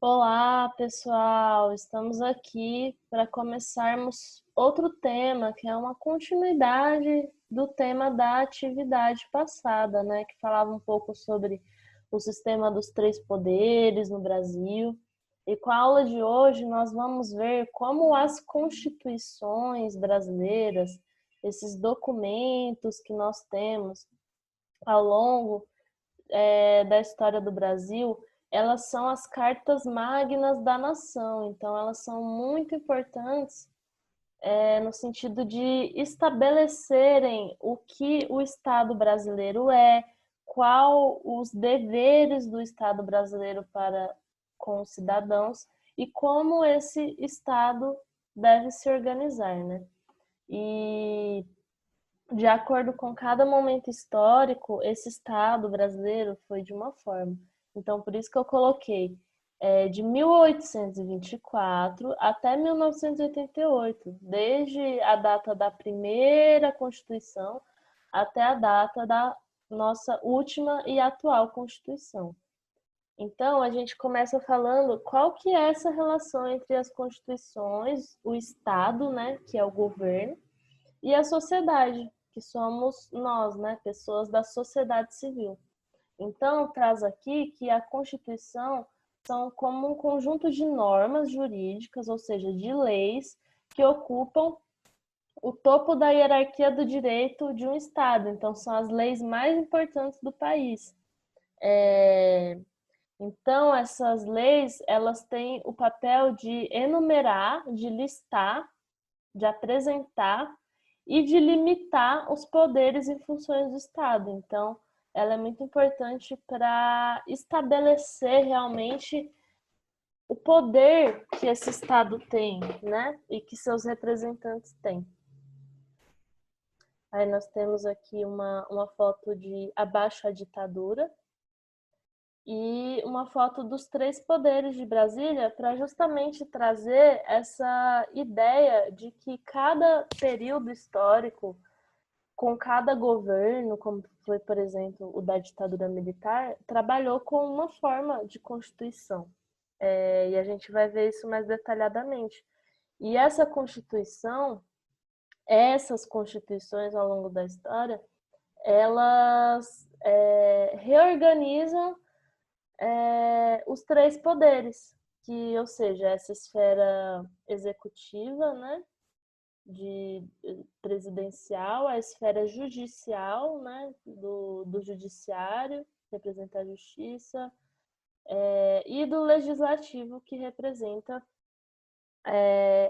Olá, pessoal! Estamos aqui para começarmos outro tema, que é uma continuidade do tema da atividade passada, né? Que falava um pouco sobre o sistema dos três poderes no Brasil. E com a aula de hoje, nós vamos ver como as constituições brasileiras, esses documentos que nós temos ao longo da história do Brasil, elas são as cartas magnas da nação. Então, elas são muito importantes no sentido de estabelecerem o que o Estado brasileiro é, qual os deveres do Estado brasileiro para com os cidadãos e como esse Estado deve se organizar, né? E de acordo com cada momento histórico, esse Estado brasileiro foi de uma forma. Então, por isso que eu coloquei de 1824 até 1988, desde a data da primeira Constituição até a data da nossa última e atual Constituição. Então, a gente começa falando qual que é essa relação entre as constituições, o Estado, né, que é o governo, e a sociedade, que somos nós, né, pessoas da sociedade civil. Então, traz aqui que a Constituição são como um conjunto de normas jurídicas, ou seja, de leis, que ocupam o topo da hierarquia do direito de um Estado. Então, são as leis mais importantes do país. Então, essas leis, elas têm o papel de enumerar, de listar, de apresentar e de limitar os poderes e funções do Estado. Então, ela é muito importante para estabelecer realmente o poder que esse Estado tem, né? E que seus representantes têm. Aí nós temos aqui uma foto de Abaixo a Ditadura e uma foto dos três poderes de Brasília para justamente trazer essa ideia de que cada período histórico com cada governo, como foi, por exemplo, o da ditadura militar, trabalhou com uma forma de constituição. E a gente vai ver isso mais detalhadamente. E essa constituição, essas constituições ao longo da história, elas reorganizam os três poderes, que, ou seja, essa esfera executiva, né, de presidencial, a esfera judicial, né, do judiciário, que representa a justiça, e do legislativo, que representa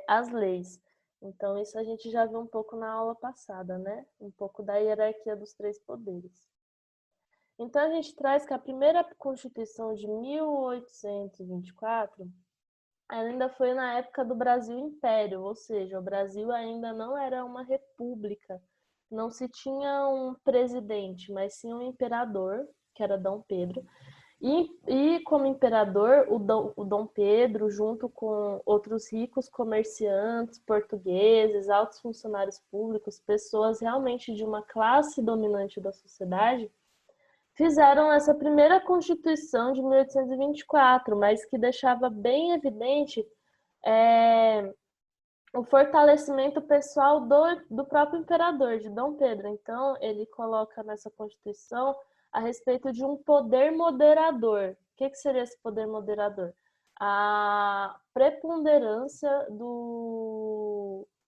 as leis. Então, isso a gente já viu um pouco na aula passada, né? Um pouco da hierarquia dos três poderes. Então, a gente traz que a primeira Constituição de 1824 ainda foi na época do Brasil Império, ou seja, o Brasil ainda não era uma república, não se tinha um presidente, mas sim um imperador, que era Dom Pedro. E como imperador, o Dom Pedro, junto com outros ricos comerciantes, portugueses, altos funcionários públicos, pessoas realmente de uma classe dominante da sociedade, fizeram essa primeira Constituição de 1824, mas que deixava bem evidente o fortalecimento pessoal do próprio imperador, de Dom Pedro. Então, ele coloca nessa Constituição a respeito de um poder moderador. O que seria esse poder moderador? A preponderância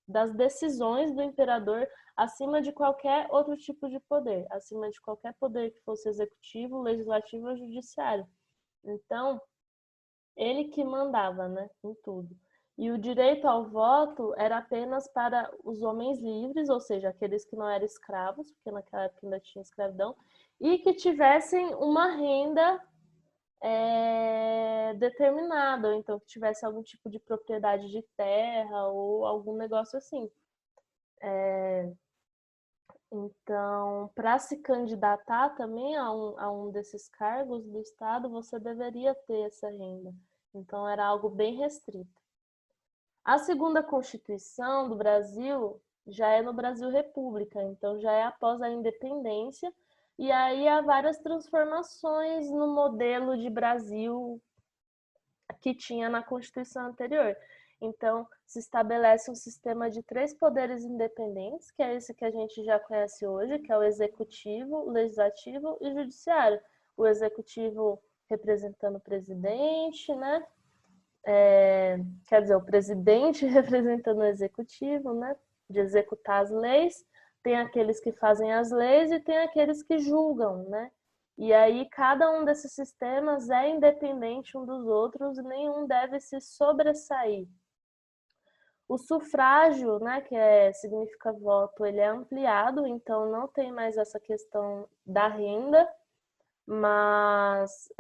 das decisões do imperador acima de qualquer outro tipo de poder, acima de qualquer poder que fosse executivo, legislativo ou judiciário. Então, ele que mandava, né, em tudo. E o direito ao voto era apenas para os homens livres, ou seja, aqueles que não eram escravos, porque naquela época ainda tinha escravidão, e que tivessem uma renda determinada, ou então que tivesse algum tipo de propriedade de terra ou algum negócio assim. Então, para se candidatar também a um desses cargos do Estado, você deveria ter essa renda. Então, era algo bem restrito. A segunda Constituição do Brasil já é no Brasil República, então já é após a independência, e aí há várias transformações no modelo de Brasil que tinha na Constituição anterior. Então, se estabelece um sistema de 3 poderes independentes, que é esse que a gente já conhece hoje, que é o executivo, o legislativo e o judiciário. O executivo representando o presidente, né? Quer dizer, o presidente representando o executivo, né? De executar as leis. Tem aqueles que fazem as leis e tem aqueles que julgam, né? E aí cada um desses sistemas é independente um dos outros e nenhum deve se sobressair. O sufrágio, né, significa voto, ele é ampliado, então não tem mais essa questão da renda, mas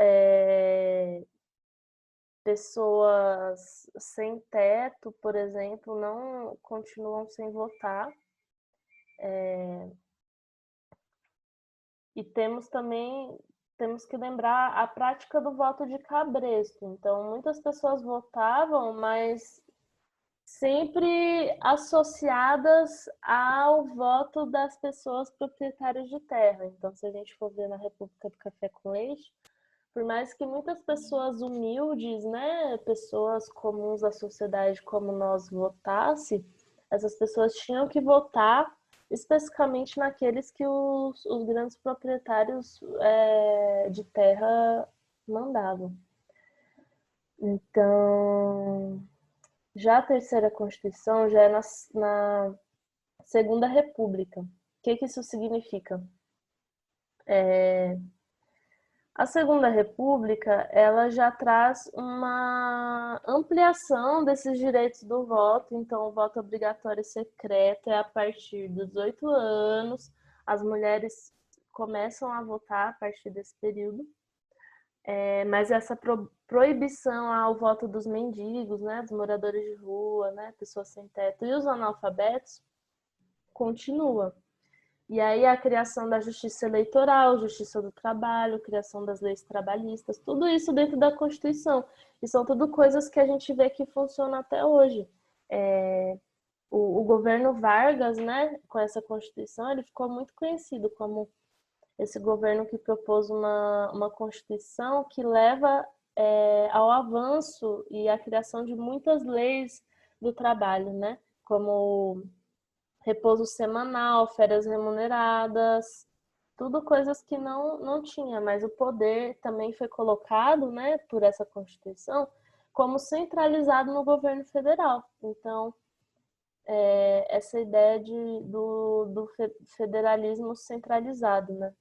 pessoas sem teto, por exemplo, não continuam sem votar. E temos que lembrar a prática do voto de cabresto. Então, muitas pessoas votavam, mas sempre associadas ao voto das pessoas proprietárias de terra. Então, se a gente for ver na República do Café com Leite, por mais que muitas pessoas humildes, né, pessoas comuns da sociedade como nós votasse, essas pessoas tinham que votar especificamente naqueles que os grandes proprietários de terra mandavam. Então, já a terceira Constituição já é na Segunda República. O que isso significa? A Segunda República, ela já traz uma ampliação desses direitos do voto. Então, o voto obrigatório secreto é a partir dos 18 anos. As mulheres começam a votar a partir desse período. Mas essa proibição ao voto dos mendigos, né, dos moradores de rua, né, pessoas sem teto e os analfabetos, continua. E aí a criação da justiça eleitoral, justiça do trabalho, criação das leis trabalhistas, tudo isso dentro da Constituição. E são tudo coisas que a gente vê que funcionam até hoje. O governo Vargas, né, com essa Constituição, ele ficou muito conhecido como esse governo que propôs uma Constituição que leva ao avanço e à criação de muitas leis do trabalho, né, como repouso semanal, férias remuneradas, tudo coisas que não tinha, mas o poder também foi colocado, né, por essa Constituição, como centralizado no governo federal. Então, essa ideia do federalismo centralizado, né?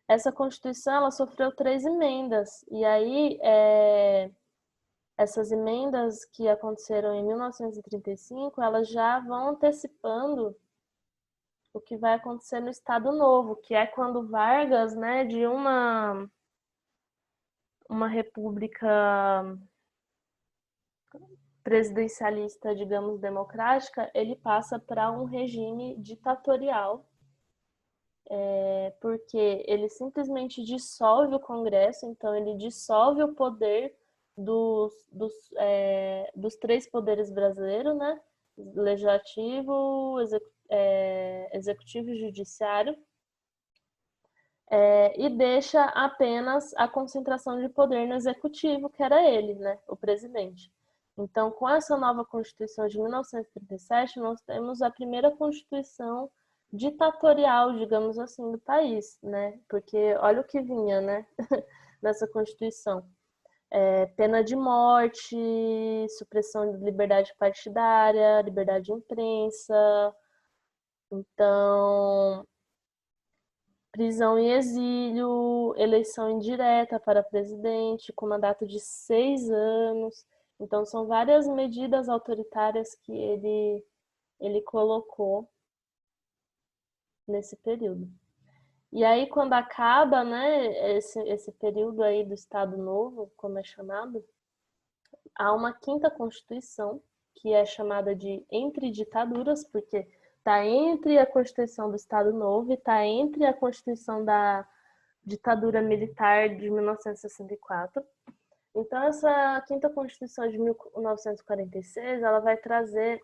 Essa Constituição, ela sofreu 3 emendas, e aí essas emendas que aconteceram em 1935, elas já vão antecipando o que vai acontecer no Estado Novo, que é quando Vargas, né, de uma república presidencialista, digamos, democrática, ele passa para um regime ditatorial, porque ele simplesmente dissolve o Congresso, então ele dissolve o poder dos 3 poderes brasileiros, né? Legislativo, executivo e judiciário, e deixa apenas a concentração de poder no executivo, que era ele, né? O presidente. Então, com essa nova Constituição de 1937, nós temos a primeira Constituição ditatorial, digamos assim, do país, né? Porque olha o que vinha, né? Nessa Constituição. Pena de morte, supressão de liberdade partidária, liberdade de imprensa. Então, prisão em exílio, eleição indireta para presidente, com mandato de 6 anos. Então, são várias medidas autoritárias que ele colocou nesse período. E aí, quando acaba, né, esse período aí do Estado Novo, como é chamado, há uma quinta Constituição, que é chamada de Entre Ditaduras, porque está entre a Constituição do Estado Novo e está entre a Constituição da ditadura militar de 1964. Então, essa quinta Constituição de 1946, ela vai trazer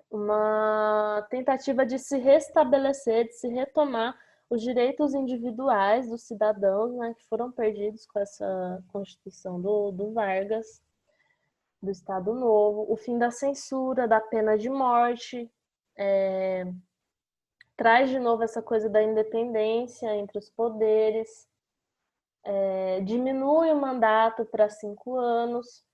uma tentativa de se restabelecer, de se retomar os direitos individuais dos cidadãos, né, que foram perdidos com essa Constituição do Vargas, do Estado Novo, o fim da censura, da pena de morte, traz de novo essa coisa da independência entre os poderes, diminui o mandato para 5 anos,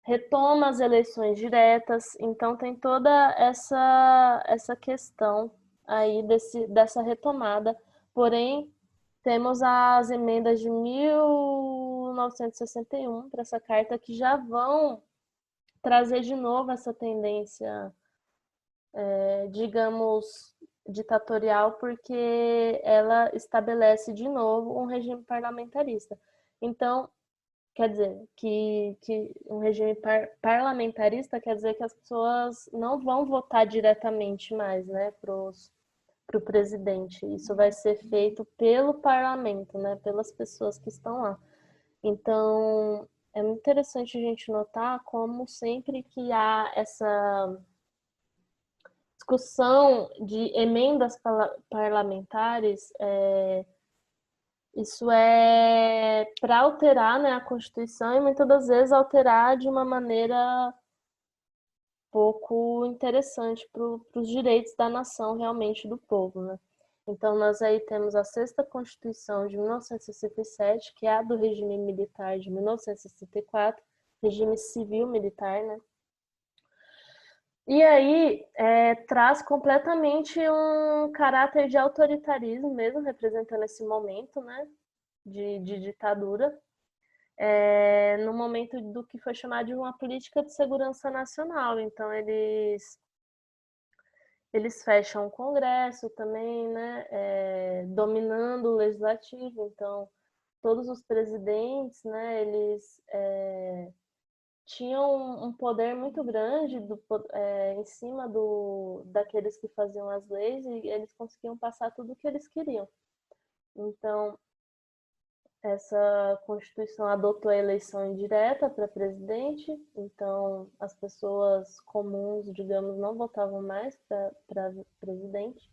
retoma as eleições diretas, então tem toda essa questão aí dessa retomada, porém temos as emendas de 1961 para essa carta que já vão trazer de novo essa tendência, digamos, ditatorial, porque ela estabelece de novo um regime parlamentarista. Então, quer dizer, que um regime parlamentarista quer dizer que as pessoas não vão votar diretamente mais, né, para o presidente. Isso vai ser feito pelo parlamento, né, pelas pessoas que estão lá. Então, é muito interessante a gente notar como sempre que há essa discussão de emendas parlamentares, isso é para alterar, né, a Constituição e muitas das vezes alterar de uma maneira pouco interessante para os direitos da nação, realmente, do povo, né? Então, nós aí temos a Sexta Constituição de 1967, que é a do regime militar de 1964, regime civil-militar, né? E aí traz completamente um caráter de autoritarismo mesmo, representando esse momento, né, de ditadura, no momento do que foi chamado de uma política de segurança nacional. Então, eles fecham o Congresso também, né, dominando o legislativo. Então, todos os presidentes, né, eles tinham um poder muito grande em cima daqueles que faziam as leis, e eles conseguiam passar tudo o que eles queriam. Então, essa Constituição adotou a eleição indireta para presidente, então as pessoas comuns, digamos, não votavam mais para presidente.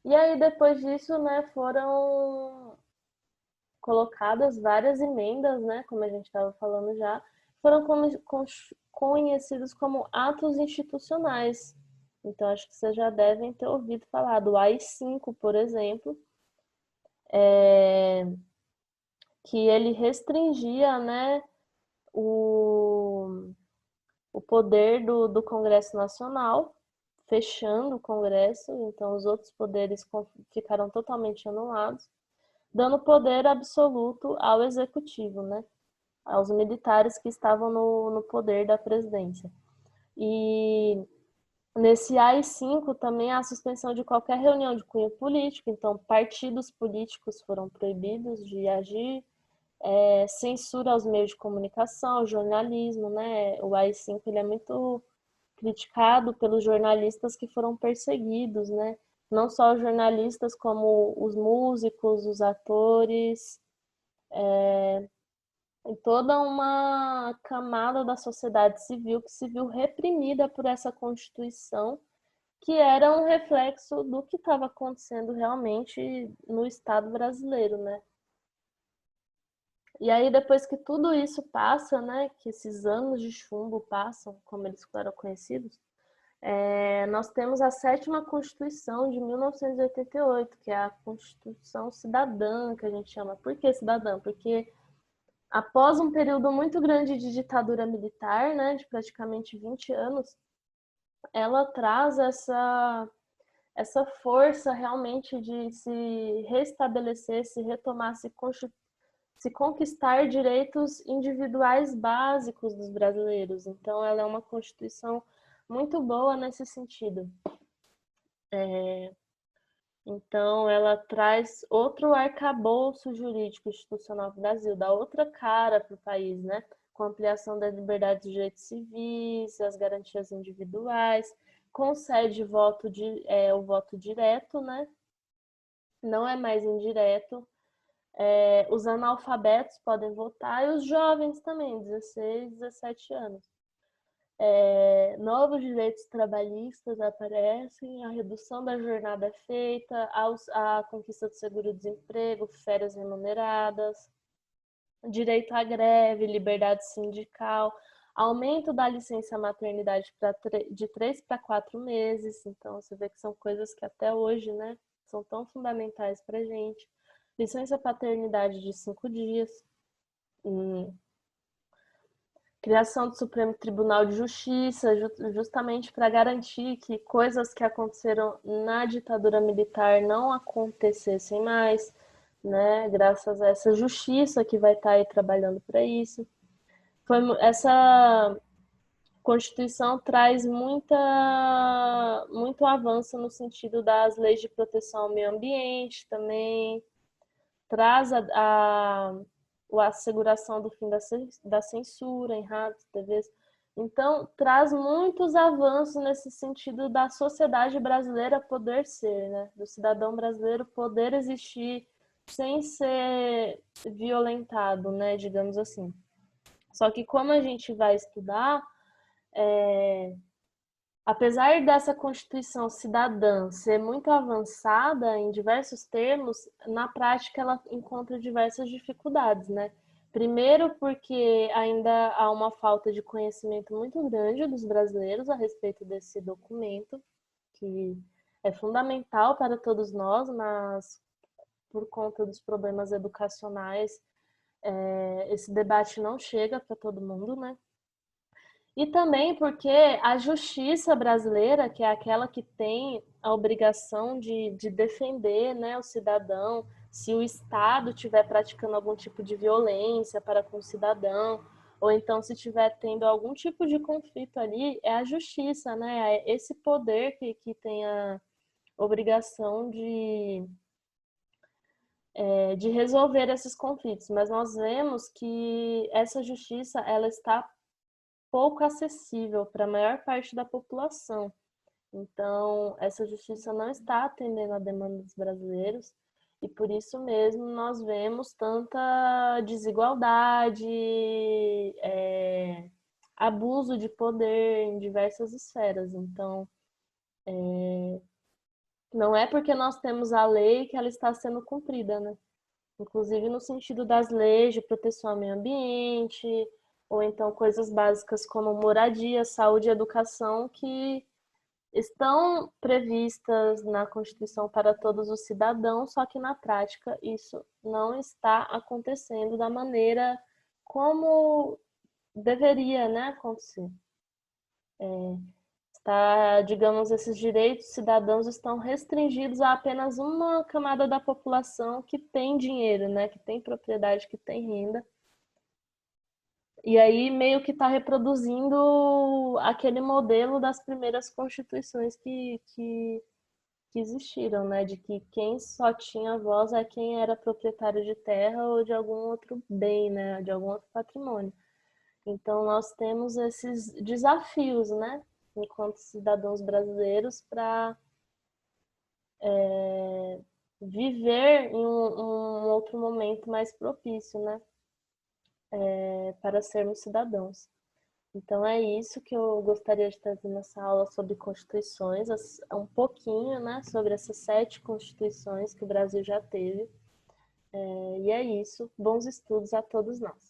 E aí, depois disso, né, foram colocadas várias emendas, né, como a gente estava falando já, foram conhecidos como atos institucionais. Então, acho que vocês já devem ter ouvido falar do AI-5, por exemplo, que ele restringia, né, o poder do Congresso Nacional, fechando o Congresso, então os outros poderes ficaram totalmente anulados, dando poder absoluto ao Executivo, né, aos militares que estavam no poder da presidência. E nesse AI-5 também há a suspensão de qualquer reunião de cunho político, então partidos políticos foram proibidos de agir, censura aos meios de comunicação, ao jornalismo, né? O AI-5 ele é muito criticado pelos jornalistas que foram perseguidos, né? Não só os jornalistas, como os músicos, os atores, e toda uma camada da sociedade civil que se viu reprimida por essa Constituição, que era um reflexo do que estava acontecendo realmente no Estado brasileiro, né? E aí, depois que tudo isso passa, né, que esses anos de chumbo passam, como eles eram conhecidos, nós temos a Sétima Constituição de 1988, que é a Constituição Cidadã, que a gente chama. Por que cidadã? Porque após um período muito grande de ditadura militar, né, de praticamente 20 anos, ela traz essa força realmente de se restabelecer, se retomar, se conquistar direitos individuais básicos dos brasileiros. Então, ela é uma Constituição muito boa nesse sentido. Então, ela traz outro arcabouço jurídico institucional para o Brasil, dá outra cara para o país, né? Com ampliação das liberdades e direitos civis, as garantias individuais, concede o voto direto, né? Não é mais indireto. Os analfabetos podem votar e os jovens também, 16, 17 anos. Novos direitos trabalhistas aparecem, a redução da jornada é feita, a conquista do seguro-desemprego, férias remuneradas, direito à greve, liberdade sindical, aumento da licença maternidade de 3 para 4 meses. Então, você vê que são coisas que até hoje, né, são tão fundamentais para a gente. Licença paternidade de 5 dias. Criação do Supremo Tribunal de Justiça, justamente para garantir que coisas que aconteceram na ditadura militar não acontecessem mais, né? Graças a essa justiça que vai estar aí trabalhando para isso. Essa Constituição traz muito avanço no sentido das leis de proteção ao meio ambiente também, traz a asseguração do fim da censura em rádios, TVs. Então, traz muitos avanços nesse sentido da sociedade brasileira poder ser, né? Do cidadão brasileiro poder existir sem ser violentado, né? Digamos assim. Só que como a gente vai estudar, apesar dessa Constituição cidadã ser muito avançada em diversos termos, na prática ela encontra diversas dificuldades, né? Primeiro, porque ainda há uma falta de conhecimento muito grande dos brasileiros a respeito desse documento, que é fundamental para todos nós, mas por conta dos problemas educacionais, esse debate não chega para todo mundo, né? E também porque a justiça brasileira, que é aquela que tem a obrigação de defender, né, o cidadão, se o Estado estiver praticando algum tipo de violência para com o cidadão, ou então se estiver tendo algum tipo de conflito ali, é a justiça, né? É esse poder que tem a obrigação de resolver esses conflitos. Mas nós vemos que essa justiça ela está pouco acessível para a maior parte da população. Então, essa justiça não está atendendo a demanda dos brasileiros e por isso mesmo nós vemos tanta desigualdade, abuso de poder em diversas esferas. Então, não é porque nós temos a lei que ela está sendo cumprida, né? Inclusive no sentido das leis de proteção ao meio ambiente, ou então coisas básicas como moradia, saúde e educação, que estão previstas na Constituição para todos os cidadãos, só que na prática isso não está acontecendo da maneira como deveria, né, acontecer. Digamos, esses direitos cidadãos estão restringidos a apenas uma camada da população que tem dinheiro, né, que tem propriedade, que tem renda. E aí meio que está reproduzindo aquele modelo das primeiras constituições que existiram, né? De que quem só tinha voz é quem era proprietário de terra ou de algum outro bem, né? De algum outro patrimônio. Então nós temos esses desafios, né? Enquanto cidadãos brasileiros para viver em um outro momento mais propício, né? Para sermos cidadãos. Então é isso que eu gostaria de trazer nessa aula sobre constituições, um pouquinho, né, sobre essas 7 constituições que o Brasil já teve. E é isso. Bons estudos a todos nós.